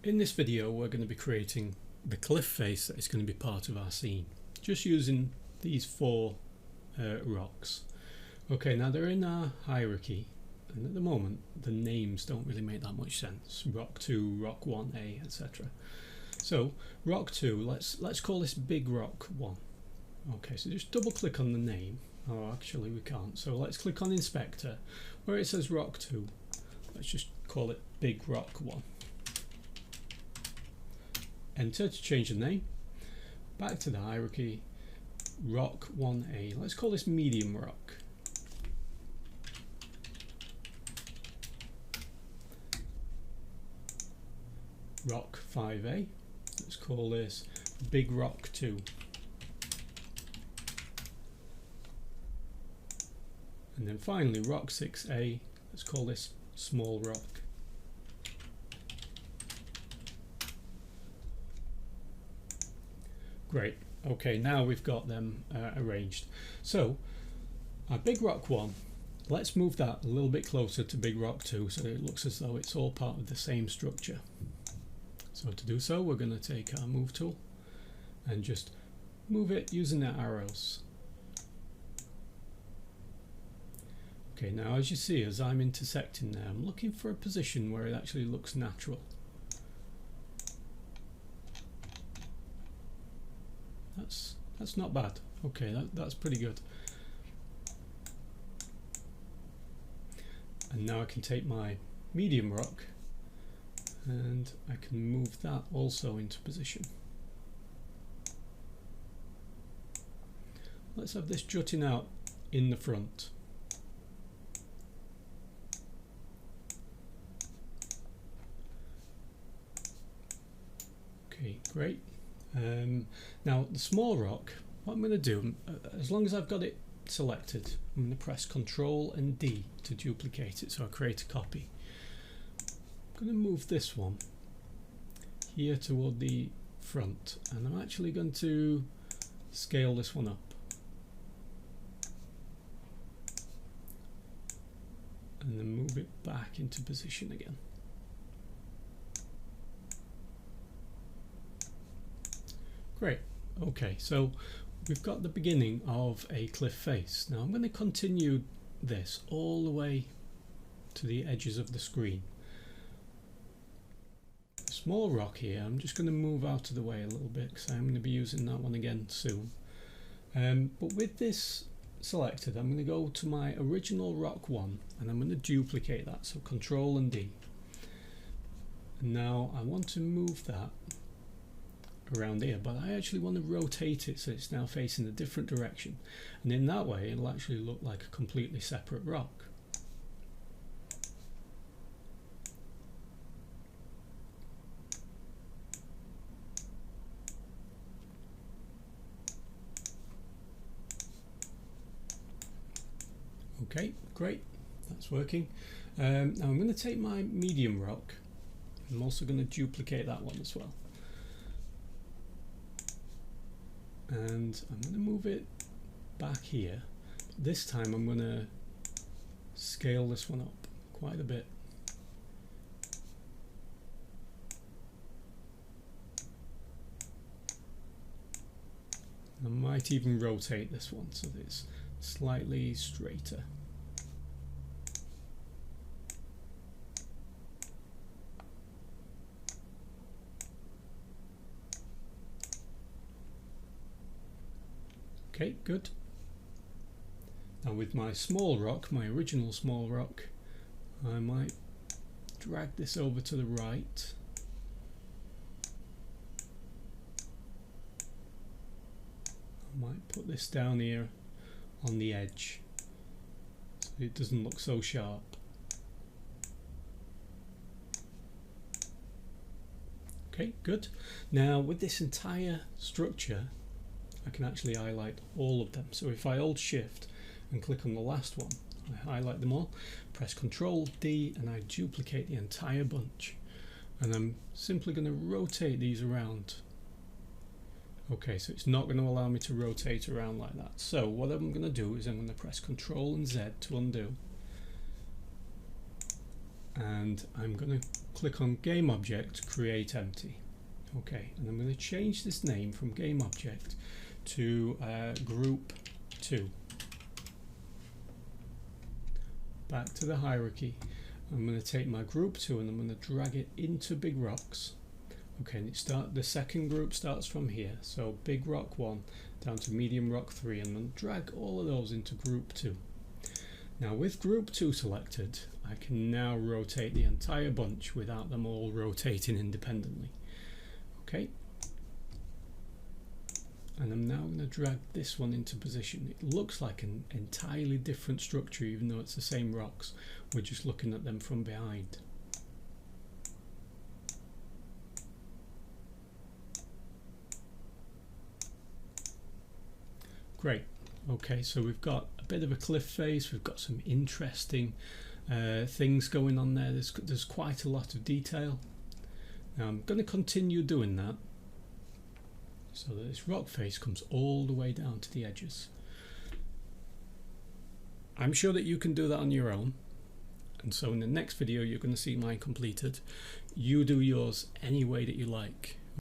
In this video we're going to be creating the cliff face that is going to be part of our scene, just using these four rocks. Okay, now they're in our hierarchy, and at the moment the names don't really make that much sense. Rock 2, Rock 1A, etc. So Rock 2, let's call this Big Rock 1. Okay, so just double click on the name. Oh, actually we can't. So let's click on Inspector. Where it says Rock 2, let's just call it Big Rock 1. Enter to change the name. Back to the hierarchy. Rock 1A. Let's call this Medium Rock. Rock 5A. Let's call this Big Rock 2. And then finally Rock 6A. Let's call this Small Rock. Great. Okay, now we've got them arranged. So our Big Rock 1, let's move that a little bit closer to Big Rock 2 so that it looks as though it's all part of the same structure. So to do so, we're going to take our move tool and just move it using the arrows. Okay, now as you see, as I'm intersecting there, I'm looking for a position where it actually looks natural. That's not bad. Okay, that's pretty good. And now I can take my medium rock and I can move that also into position. Let's have this jutting out in the front. Okay, great. Now the small rock, what I'm going to do, as long as I've got it selected, I'm going to press Ctrl and D to duplicate it so I create a copy. I'm going to move this one here toward the front, and I'm actually going to scale this one up. And then move it back into position again. Great. Okay, so we've got the beginning of a cliff face. Now I'm going to continue this all the way to the edges of the screen. Small rock here, I'm just going to move out of the way a little bit because I'm going to be using that one again soon. But with this selected, I'm going to go to my original rock 1 and I'm going to duplicate that, so Ctrl and D. And now I want to move that around here, but I actually want to rotate it so it's now facing a different direction, and in that way it'll actually look like a completely separate rock. Okay, great, that's working. Now I'm going to take my medium rock. I'm also going to duplicate that one as well. And I'm going to move it back here. This time I'm going to scale this one up quite a bit. I might even rotate this one so that it's slightly straighter. Okay, good. Now with my small rock, my original small rock, I might drag this over to the right. I might put this down here on the edge so it doesn't look so sharp. Okay, good. Now with this entire structure, I can actually highlight all of them. So if I hold Shift and click on the last one, I highlight them all, press Ctrl D and I duplicate the entire bunch, and I'm simply going to rotate these around. Okay, so it's not going to allow me to rotate around like that. So what I'm going to do is I'm going to press Ctrl and Z to undo. and I'm going to click on Game Object, Create Empty. Okay, and I'm going to change this name from Game Object to Group 2. Back to the hierarchy. I'm going to take my Group 2 and I'm going to drag it into Big Rocks. Okay, and the second group starts from here. So Big Rock 1 down to Medium Rock 3, and then drag all of those into Group 2. Now with Group 2 selected, I can now rotate the entire bunch without them all rotating independently. Okay, and I'm now going to drag this one into position. It looks like an entirely different structure even though it's the same rocks. We're just looking at them from behind. Great. Okay, so we've got a bit of a cliff face, we've got some interesting things going on there. There's quite a lot of detail. Now I'm going to continue doing that so that this rock face comes all the way down to the edges. I'm sure that you can do that on your own, and so in the next video you're going to see mine completed. You do yours any way that you like.